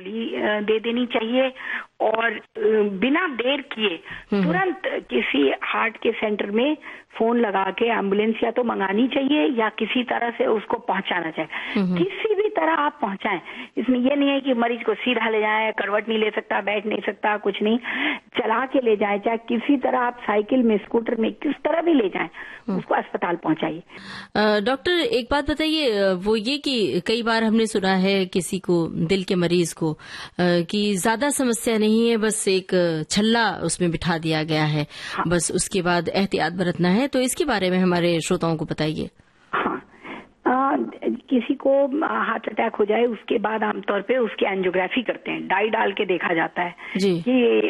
गोली दे देनी चाहिए और बिना देर किए तुरंत किसी हार्ट के सेंटर में फोन लगा के एम्बुलेंस या तो मंगानी चाहिए या किसी तरह से उसको पहुंचाना चाहिए। किसी भी तरह आप पहुंचाएं। इसमें यह नहीं है कि मरीज को सीधा ले जाएं, करवट नहीं ले सकता, बैठ नहीं सकता, कुछ नहीं, चला के ले जाएं, चाहे किसी तरह आप साइकिल में, स्कूटर में, किस तरह भी ले जाएं, उसको अस्पताल पहुंचाइए। डॉक्टर एक बात बताइए, वो ये कि कई बार हमने सुना है किसी को, दिल के मरीज को, कि ज्यादा समस्या नहीं है, बस एक छल्ला उसमें बिठा दिया गया है, बस उसके बाद एहतियात बरतना है, तो इसके बारे में हमारे श्रोताओं को बताइए। किसी को हार्ट अटैक हो जाए उसके बाद आमतौर पे उसकी एंजियोग्राफी करते हैं, डाई डाल के देखा जाता है कि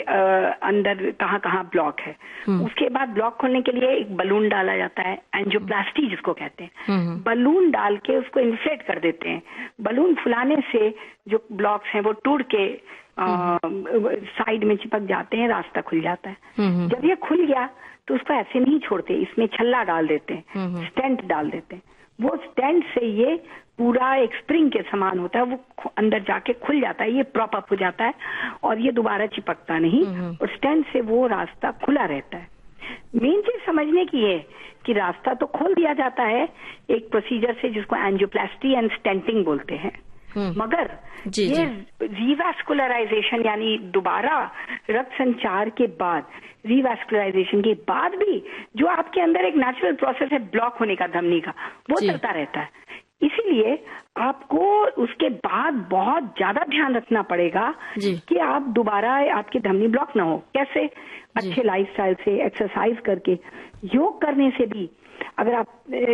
अंदर कहाँ कहाँ ब्लॉक है। उसके बाद ब्लॉक खोलने के लिए एक बलून डाला जाता है, एंजियोप्लास्टी जिसको कहते हैं। बलून डाल के उसको इन्फ्लेट कर देते हैं। बलून फुलाने से जो ब्लॉक्स हैं वो टूट के साइड में चिपक जाते हैं, रास्ता खुल जाता है। जब ये खुल गया तो उसको ऐसे नहीं छोड़ते, इसमें छल्ला डाल देते हैं, स्टेंट डाल देते हैं। वो स्टेंट से ये पूरा एक स्प्रिंग के समान होता है, वो अंदर जाके खुल जाता है, ये प्रॉप अप हो जाता है और ये दोबारा चिपकता नहीं और स्टेंट से वो रास्ता खुला रहता है। मेन चीज समझने की है कि रास्ता तो खोल दिया जाता है एक प्रोसीजर से जिसको एंजियोप्लास्टी एंड स्टेंटिंग बोलते हैं, मगर ये रीवैस्कुलराइजेशन यानी दोबारा रक्त संचार के बाद, रीवैस्कुलराइजेशन के बाद भी जो आपके अंदर एक नेचुरल प्रोसेस है ब्लॉक होने का धमनी का, वो चलता रहता है। इसीलिए आपको उसके बाद बहुत ज्यादा ध्यान रखना पड़ेगा कि आप दोबारा आपकी धमनी ब्लॉक ना हो। कैसे? अच्छे लाइफस्टाइल से, एक्सरसाइज करके, योग करने से भी। अगर आप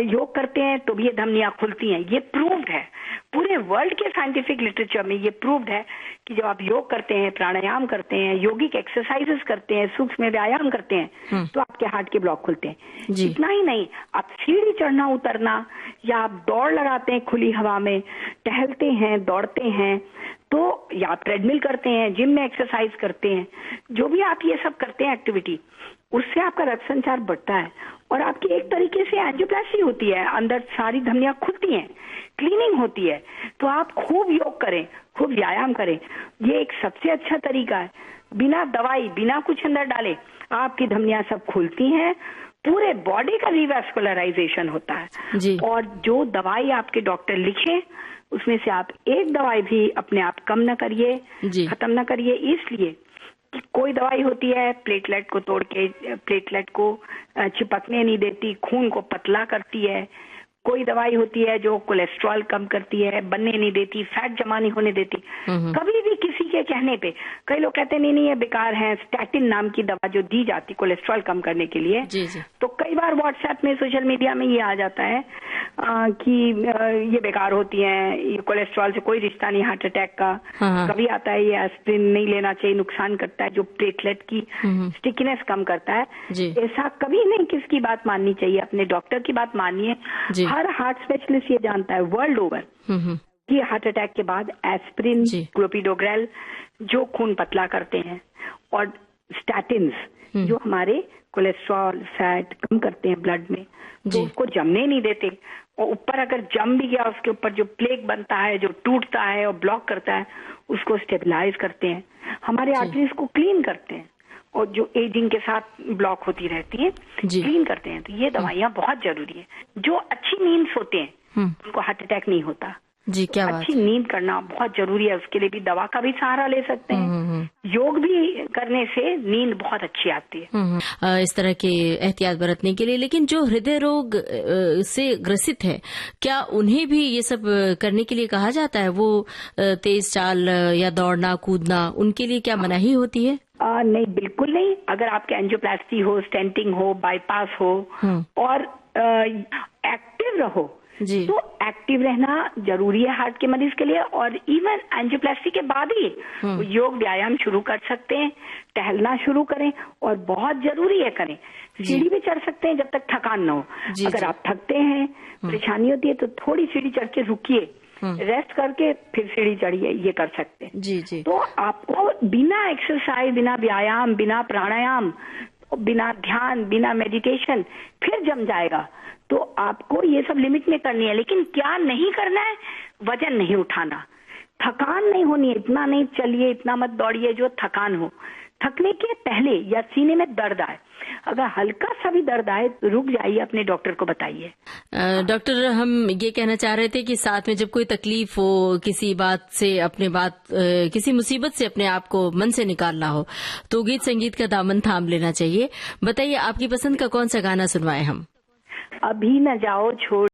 योग करते हैं तो भी ये धमनियां खुलती हैं, ये प्रूव्ड है। पूरे वर्ल्ड के साइंटिफिक लिटरेचर में ये प्रूव्ड है कि जब आप योग करते हैं, प्राणायाम करते हैं, योगिक एक्सरसाइजेस करते हैं, सूक्ष्म व्यायाम करते हैं, तो आपके हार्ट के ब्लॉक खुलते हैं। इतना ही नहीं, आप सीढ़ी चढ़ना उतरना या आप दौड़ लगाते हैं खुली हवा में, टहलते हैं, दौड़ते हैं, तो या आप ट्रेडमिल करते हैं, जिम में एक्सरसाइज करते हैं, जो भी आप ये सब करते हैं एक्टिविटी, उससे आपका रक्त संचार बढ़ता है और आपकी एक तरीके से एंजियोप्लास्टी होती है, अंदर सारी धमनियां खुलती हैं, क्लीनिंग होती है। तो आप खूब योग करें, खूब व्यायाम करें, ये एक सबसे अच्छा तरीका है। बिना दवाई, बिना कुछ अंदर डाले आपकी धमनियां सब खुलती हैं, पूरे बॉडी का रिवैस्कुलराइजेशन होता है। और जो दवाई आपके डॉक्टर लिखे उसमें से आप एक दवाई भी अपने आप कम न करिए, खत्म न करिए, इसलिए कि कोई दवाई होती है प्लेटलेट को तोड़ के, प्लेटलेट को चिपकने नहीं देती, खून को पतला करती है। कोई दवाई होती है जो कोलेस्ट्रॉल कम करती है, बनने नहीं देती, फैट जमा नहीं होने देती। कभी भी किसी के कहने पे कई लोग कहते नहीं ये बेकार है, स्टैटिन नाम की दवा जो दी जाती कोलेस्ट्रॉल कम करने के लिए, तो कई बार व्हाट्सएप में, सोशल मीडिया में ये आ जाता है कि ये बेकार होती है, ये कोलेस्ट्रॉल से कोई रिश्ता नहीं हार्ट अटैक का। कभी आता है ये एस्पिरिन नहीं लेना चाहिए, नुकसान करता है, जो प्लेटलेट की स्टिकीनेस कम करता है। ऐसा कभी नहीं किसकी बात माननी चाहिए, अपने डॉक्टर की बात मानिए। हर हार्ट स्पेशलिस्ट ये जानता है वर्ल्ड ओवर कि हार्ट अटैक के बाद एस्पिरिन, क्लोपिडोग्रेल जो खून पतला करते हैं, और स्टैटिन्स जो हमारे कोलेस्ट्रॉल, फैट कम करते हैं ब्लड में, तो उसको जमने नहीं देते। और ऊपर अगर जम भी गया, उसके ऊपर जो प्लेक बनता है, जो टूटता है और ब्लॉक करता है, उसको स्टेबलाइज करते हैं, हमारे आर्टरीज को क्लीन करते हैं, और जो एजिंग के साथ ब्लॉक होती रहती है क्लीन करते हैं। तो ये दवाइयाँ बहुत जरूरी है। जो अच्छी नींद सोते हैं उनको हार्ट अटैक नहीं होता। क्या अच्छी नींद करना बहुत जरूरी है, उसके लिए भी दवा का भी सहारा ले सकते हैं। योग भी करने से नींद बहुत अच्छी आती है। इस तरह के एहतियात बरतने के लिए। लेकिन जो हृदय रोग से ग्रसित है, क्या उन्हें भी ये सब करने के लिए कहा जाता है? वो तेज चाल या दौड़ना, कूदना, उनके लिए क्या मनाही होती है? नहीं, बिल्कुल नहीं। अगर आपके एंजियोप्लास्टी हो, स्टेंटिंग हो, बाईपास हो और एक्टिव रहो, तो एक्टिव रहना जरूरी है हार्ट के मरीज के लिए। और इवन एंजियोप्लास्टी के बाद ही योग व्यायाम शुरू कर सकते हैं, टहलना शुरू करें, और बहुत जरूरी है करें। सीढ़ी भी चढ़ सकते हैं जब तक थकान न हो। अगर आप थकते हैं, परेशानी होती है, तो थोड़ी सीढ़ी चढ़ के रुकिए, रेस्ट करके फिर सीढ़ी चढ़िए, ये कर सकते हैं। तो आपको बिना एक्सरसाइज, बिना व्यायाम, बिना प्राणायाम, बिना ध्यान, बिना मेडिटेशन फिर जम जाएगा। तो आपको ये सब लिमिट में करनी है। लेकिन क्या नहीं करना है? वजन नहीं उठाना, थकान नहीं होनी है, इतना नहीं चलिए, इतना मत दौड़िए जो थकान हो। थकने के पहले या सीने में दर्द आए, अगर हल्का सा भी दर्द आए तो रुक जाइए, अपने डॉक्टर को बताइए। डॉक्टर, हम ये कहना चाह रहे थे कि साथ में जब कोई तकलीफ हो, किसी बात से किसी मुसीबत से अपने आप को मन से निकालना हो, तो गीत संगीत का दामन थाम लेना चाहिए। बताइए, आपकी पसंद का कौन सा गाना सुनवाएं हम? अभी न जाओ छोड़